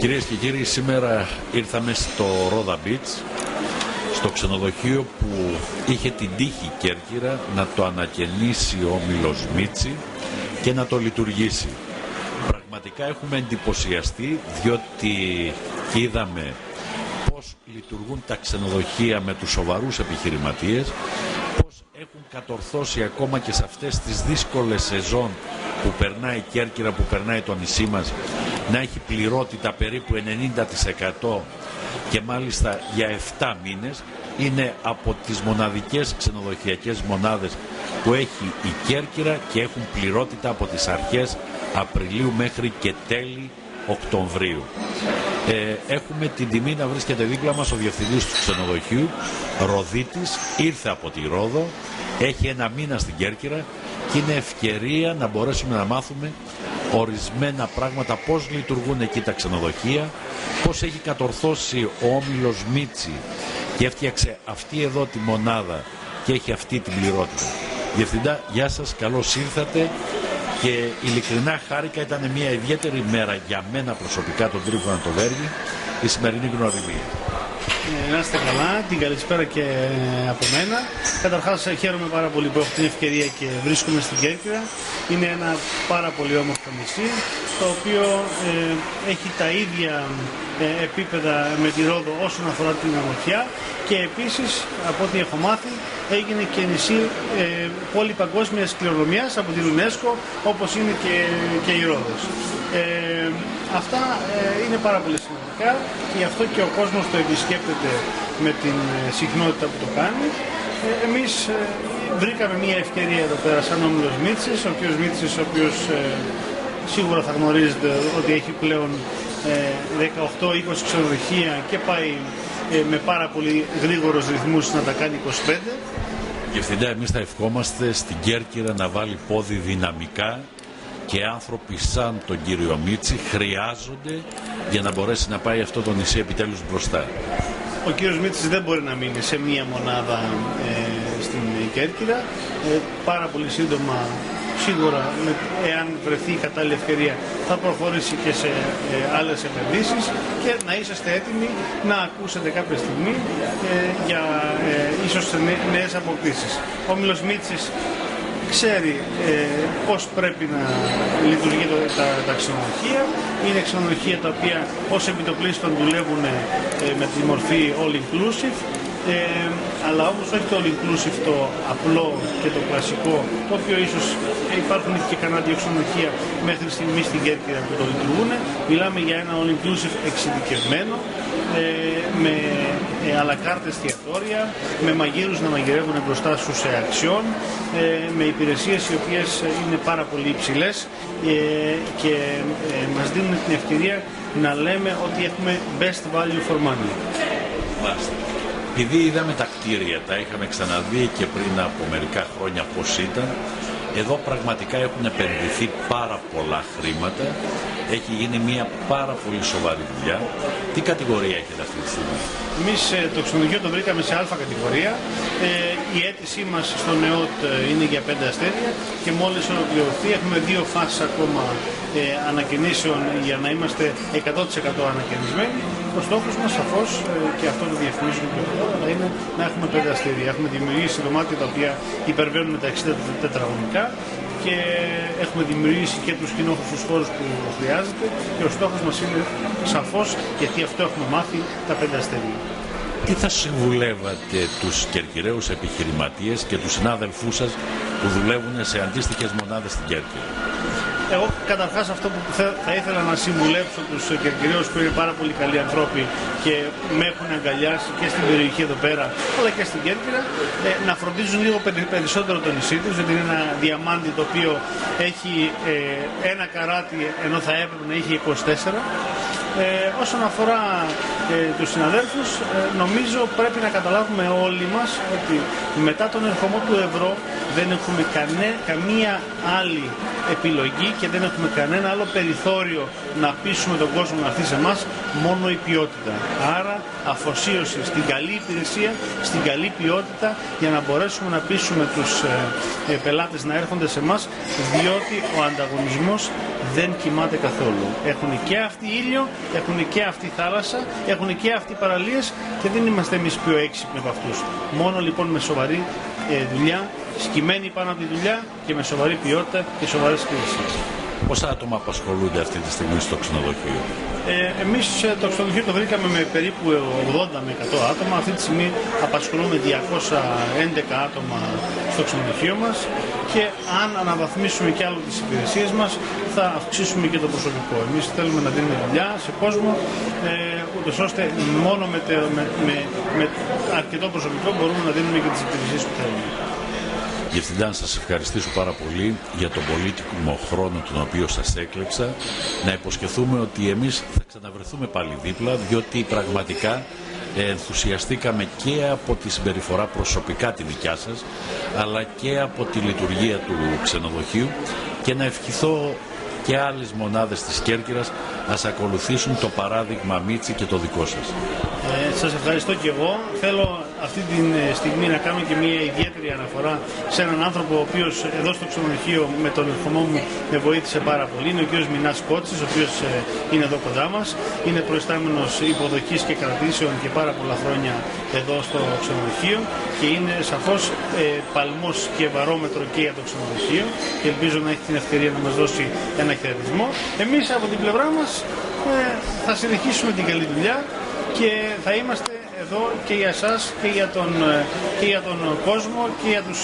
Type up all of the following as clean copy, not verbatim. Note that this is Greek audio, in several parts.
Κυρίες και κύριοι, σήμερα ήρθαμε στο Ρόδα Beach, στο ξενοδοχείο που είχε την τύχη Κέρκυρα να το ανακαινήσει ο όμιλος Μίτσι και να το λειτουργήσει. Πραγματικά έχουμε εντυπωσιαστεί, διότι είδαμε πώς λειτουργούν τα ξενοδοχεία με τους σοβαρούς επιχειρηματίες, πώς έχουν κατορθώσει ακόμα και σε αυτές τις δύσκολες σεζόν που περνάει η Κέρκυρα, που περνάει το νησί μας, να έχει πληρότητα περίπου 90% και μάλιστα για 7 μήνες. Είναι από τις μοναδικές ξενοδοχειακές μονάδες που έχει η Κέρκυρα και έχουν πληρότητα από τις αρχές Απριλίου μέχρι και τέλη Οκτωβρίου. Έχουμε την τιμή να βρίσκεται δίπλα μας ο διευθυντής του ξενοδοχείου, Ροδίτης, ήρθε από τη Ρόδο, έχει 1 μήνα στην Κέρκυρα και είναι ευκαιρία να μπορέσουμε να μάθουμε ορισμένα πράγματα, πώς λειτουργούν εκεί τα ξενοδοχεία, πώς έχει κατορθώσει ο όμιλος Μίτσι και έφτιαξε αυτή εδώ τη μονάδα και έχει αυτή την πληρότητα. Διευθυντά, γεια σας, καλώς ήρθατε και ειλικρινά χάρηκα, ήταν μια ιδιαίτερη μέρα για μένα προσωπικά, τον Τρίφωνα το Βέργη, η σημερινή γνωριμία. Να είστε καλά, την καλησπέρα και από μένα. Καταρχάς χαίρομαι πάρα πολύ που έχω την ευκαιρία και βρίσκομαι στην Κέρκυρα. Είναι ένα πάρα πολύ όμορφο νησί, το οποίο έχει τα ίδια επίπεδα με τη Ρόδο όσον αφορά την ομορφιά και επίσης, από ό,τι έχω μάθει, έγινε και νησί πόλη παγκόσμιας κληρονομιάς από την UNESCO, όπως είναι και η Ρόδος. Αυτά είναι πάρα πολύ σημαντικά και γι' αυτό και ο κόσμος το επισκέπτεται με την συχνότητα που το κάνει. Εμείς βρήκαμε μια ευκαιρία εδώ πέρα σαν όμιλος Μίτσης, ο οποίος Μίτσης, ο οποίος σίγουρα θα γνωρίζετε ότι έχει πλέον 18-20 ξενοδοχεία και πάει με πάρα πολύ γρήγορους ρυθμούς να τα κάνει 25. Διευθυντά, εμείς θα ευχόμαστε στην Κέρκυρα να βάλει πόδι δυναμικά και άνθρωποι σαν τον κύριο Μίτσι χρειάζονται για να μπορέσει να πάει αυτό το νησί επιτέλους μπροστά. Ο κύριος Μίτσης δεν μπορεί να μείνει σε μία μονάδα στην Κέρκυρα. Πάρα πολύ σύντομα, σίγουρα, εάν βρεθεί η κατάλληλη ευκαιρία, θα προχωρήσει και σε άλλες επενδύσεις και να είσαστε έτοιμοι να ακούσετε κάποια στιγμή για ίσως νέες αποκτήσεις. Ο όμιλος Μίτσης ξέρει πώς πρέπει να λειτουργεί τα ξενοδοχεία. Είναι ξενοδοχεία τα οποία ως επιτοπλίστων δουλεύουν με τη μορφή all inclusive, αλλά όμως όχι το all inclusive το απλό και το κλασικό, το οποίο ίσως υπάρχουν και κανένα 2 ξενοδοχεία μέχρι στιγμή στην Κέρκυρα που το λειτουργούν. Μιλάμε για ένα all inclusive εξειδικευμένο, με à la carte εστιατόρια, με μαγείρους να μαγειρεύουν μπροστά στους αξιών, με υπηρεσίες οι οποίες είναι πάρα πολύ υψηλές και μας δίνουν την ευκαιρία να λέμε ότι έχουμε best value for money. Μάλιστα. Επειδή είδαμε τα κτίρια, τα είχαμε ξαναδεί και πριν από μερικά χρόνια πώς ήταν, εδώ πραγματικά έχουν επενδυθεί πάρα πολλά χρήματα, έχει γίνει μια πάρα πολύ σοβαρή δουλειά. Τι κατηγορία έχετε αυτή τη στιγμή? Εμείς το ξενοδοχείο το βρήκαμε σε Α κατηγορία. Η αίτησή μας στο ΝΕΟΤ είναι για 5 αστέρια και μόλις ολοκληρωθεί έχουμε 2 φάσεις ακόμα ανακαινήσεων για να είμαστε 100% ανακαινισμένοι. Ο στόχος μας σαφώς, και αυτό το διαφημίζουμε και εδώ, είναι να έχουμε 5 αστέρια. Έχουμε δημιουργήσει δωμάτια τα οποία υπερβαίνουν τα 60 τετραγωνικά και έχουμε δημιουργήσει και τους κοινόχρηστους χώρους που χρειάζεται και ο στόχος μας είναι σαφώς, γιατί αυτό έχουμε μάθει, τα 5 αστέρια. Τι θα συμβουλεύατε τους κερκυραίους επιχειρηματίες και τους συνάδελφούς σας που δουλεύουν σε αντίστοιχες μονάδες στην Κέρκυρα? Εγώ καταρχάς αυτό που θα ήθελα να συμβουλέψω τους Κερκυραίους, που είναι πάρα πολύ καλοί ανθρώποι και με έχουν αγκαλιάσει και στην περιοχή εδώ πέρα αλλά και στην Κέρκυρα, να φροντίζουν λίγο περισσότερο το νησί τους, γιατί είναι ένα διαμάντι το οποίο έχει ένα καράτι ενώ θα έπρεπε να έχει 24. Όσον αφορά τους συναδέλφους, νομίζω πρέπει να καταλάβουμε όλοι μας ότι μετά τον ερχομό του ευρώ δεν έχουμε καμία άλλη επιλογή και δεν έχουμε κανένα άλλο περιθώριο να πείσουμε τον κόσμο να έρθει σε εμάς, μόνο η ποιότητα. Άρα αφοσίωση στην καλή υπηρεσία, στην καλή ποιότητα, για να μπορέσουμε να πείσουμε τους πελάτες να έρχονται σε εμάς, διότι ο ανταγωνισμός δεν κοιμάται καθόλου. Έχουν και αυτοί ήλιο, έχουν και αυτοί θάλασσα, έχουν και αυτοί παραλίες και δεν είμαστε εμείς πιο έξυπνοι από αυτούς. Μόνο λοιπόν με σοβαρή δουλειά, σκυμμένοι πάνω από τη δουλειά και με σοβαρή ποιότητα και σοβαρές υπηρεσίες. Πόσα άτομα απασχολούνται αυτή τη στιγμή στο ξενοδοχείο? Εμείς το ξενοδοχείο το βρήκαμε με περίπου 80 με 100 άτομα. Αυτή τη στιγμή απασχολούμε 211 άτομα στο ξενοδοχείο μας και αν αναβαθμίσουμε και άλλο τις υπηρεσίες μας θα αυξήσουμε και το προσωπικό. Εμείς θέλουμε να δίνουμε δουλειά σε κόσμο, ούτως ώστε μόνο με αρκετό προσωπικό μπορούμε να δίνουμε και τις υπηρεσίες που θέλουμε. Διευθυντά, να σας ευχαριστήσω πάρα πολύ για τον πολύτιμο χρόνο τον οποίο σας έκλεψα. Να υποσχεθούμε ότι εμείς θα ξαναβρεθούμε πάλι δίπλα, διότι πραγματικά ενθουσιαστήκαμε και από τη συμπεριφορά προσωπικά τη δικιά σας, αλλά και από τη λειτουργία του ξενοδοχείου, και να ευχηθώ και άλλες μονάδες της Κέρκυρας να ακολουθήσουν το παράδειγμα Μίτσι και το δικό σας. Σας ευχαριστώ και εγώ. Θέλω αυτή τη στιγμή να κάνω και μια ιδιαίτερη αναφορά σε έναν άνθρωπο ο οποίος εδώ στο ξενοδοχείο με τον ερχομό μου με βοήθησε πάρα πολύ. Είναι ο κ. Μινάς Κότσης, ο οποίος είναι εδώ κοντά μας. Είναι προϊστάμενος υποδοχής και κρατήσεων και πάρα πολλά χρόνια εδώ στο ξενοδοχείο και είναι σαφώς παλμός και βαρόμετρο και για το ξενοδοχείο και ελπίζω να έχει την ευκαιρία να μας δώσει ένα χαιρετισμό. Εμείς από την πλευρά μας θα συνεχίσουμε την καλή δουλειά και θα είμαστε εδώ και για εσάς και για τον κόσμο και για τους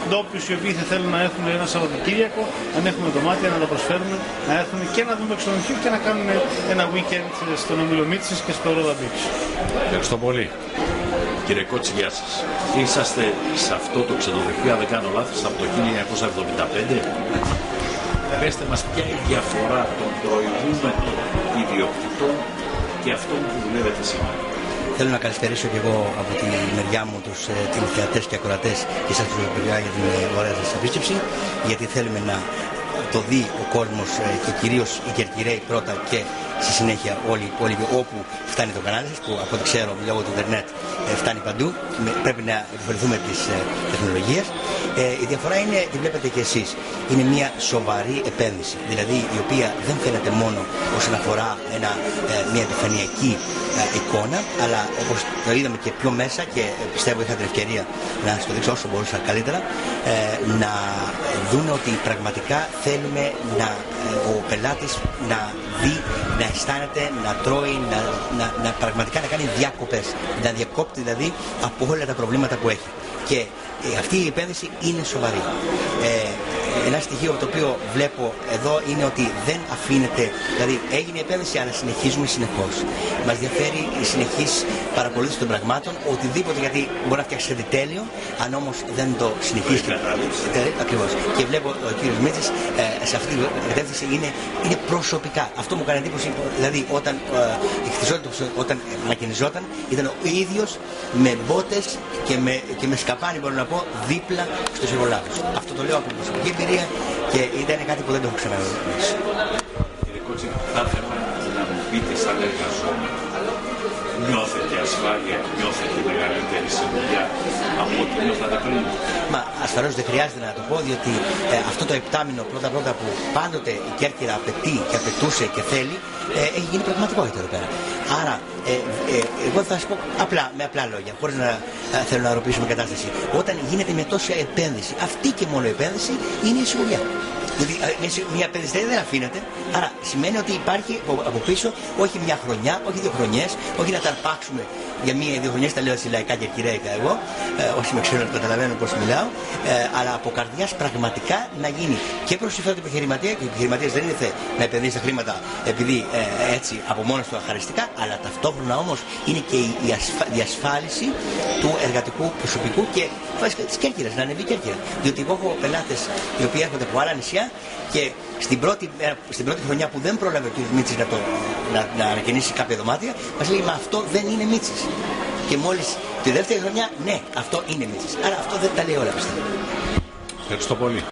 ντόπιους οι οποίοι θα θέλουν να έχουν ένα Σαββατοκύριακο, αν έχουμε δωμάτια να τα προσφέρουμε, να έρθουν και να δούμε ξενοδοχείο και να κάνουν ένα weekend στον Όμιλο Μίτσης και στο Ρόδα Beach. Ευχαριστώ πολύ. Κύριε Κότση, γεια σας. Είσαστε σε αυτό το ξενοδοχείο, αν δεν κάνω λάθος, από το 1975. Πέστε μας ποια είναι η διαφορά των προηγούμενων ιδιοκτητών και αυτών που δουλεύετε σήμερα. Θέλω να καλησπερίσω και εγώ από τη μεριά μου τους τηλεθεατές και ακροατές και σας παιδιά για την ωραία σας επίσκεψη, γιατί θέλουμε να το δει ο κόσμος και κυρίως οι Κερκυραίοι πρώτα και στη συνέχεια όλοι οι υπόλοιποι όπου φτάνει το κανάλι σας, που από ό,τι ξέρω λόγω του Ιντερνετ φτάνει παντού. Πρέπει να επιφερθούμε της τεχνολογίας. Η διαφορά είναι, τη βλέπετε και εσείς, είναι μια σοβαρή επένδυση, δηλαδή η οποία δεν φαίνεται μόνο όσον αφορά μια επιφανειακή εικόνα, αλλά όπως το είδαμε και πιο μέσα και πιστεύω είχα την ευκαιρία να σας το δείξω όσο μπορούσα καλύτερα, να δουν ότι πραγματικά θέλουμε ο πελάτης να δει, να αισθάνεται, να τρώει, να πραγματικά να κάνει διακοπές, να διακόπτει δηλαδή από όλα τα προβλήματα που έχει. Και αυτή η επένδυση είναι σοβαρή. Ένα στοιχείο το οποίο βλέπω εδώ είναι ότι δεν αφήνεται, δηλαδή έγινε η επένδυση αλλά συνεχίζουμε συνεχώς. Μας ενδιαφέρει η συνεχής παρακολούθηση των πραγμάτων, οτιδήποτε, γιατί μπορεί να φτιάξει κάτι τέλειο, αν όμως δεν το συνεχίσει. Ακριβώς. Και βλέπω ο κύριος Μίτσης σε αυτή την κατεύθυνση είναι προσωπικά. Αυτό μου κάνει εντύπωση, δηλαδή όταν μακινιζόταν ήταν ο ίδιος με μπότες και με σκαπάνι, μπορώ να πω, δίπλα στους εργολάβους. Αυτό το λέω από προσωπική εμπειρία και ήταν κάτι που δεν το έχω ξαναδεί. Κύριε Κότση, θα ήθελα να μου πείτε σαν εργαζόμενο, νιώθετε ασφάλεια, νιώθετε μεγαλύτερη συνδυά από ό,τι νιώθατε πριν? Μα ασφαλώς δεν χρειάζεται να το πω, διότι αυτό το επτάμινο πρώτα που πάντοτε η Κέρκυρα απαιτεί και απαιτούσε και θέλει, έχει γίνει πραγματικότητα εδώ πέρα. Άρα, εγώ θα σας πω με απλά λόγια, χωρίς να θέλω να αεροποιήσουμε κατάσταση. Όταν γίνεται με τόση επένδυση, αυτή και μόνο επένδυση είναι η σιγουριά. Δηλαδή, μια επένδυση δεν αφήνεται, άρα σημαίνει ότι υπάρχει από πίσω όχι μια χρονιά, όχι 2 χρονιές, όχι να τα αρπάξουμε για 1-2 χρονιές, τα λέω στη λαϊκά και κυραίικα εγώ, όσοι με ξέρουν καταλαβαίνουν πώς μιλάω, αλλά από καρδιάς πραγματικά να γίνει και προς συμφέρον του επιχειρηματία, και ο επιχειρηματίας δεν ήρθε να επενδύσει τα χρήματα επειδή έτσι από μόνος του χαριστικά, αλλά ταυτόχρονα όμως είναι και η διασφάλιση του εργατικού προσωπικού και της Κέρκυρας, να ανεβεί η Κέρκυρα. Διότι εγώ έχω πελάτες οι οποίοι έρχονται από άλλα νησιά και στην πρώτη χρονιά που δεν πρόλαβε ο κ. Μίτσης να ανακαινήσει κάποια δωμάτια, μας λέει, μα αυτό δεν είναι Μίτσης. Και μόλις τη δεύτερη χρονιά, ναι, αυτό είναι Μίτσης. Άρα αυτό δεν τα λέει όλα, πιστεύω. Ευχαριστώ πολύ.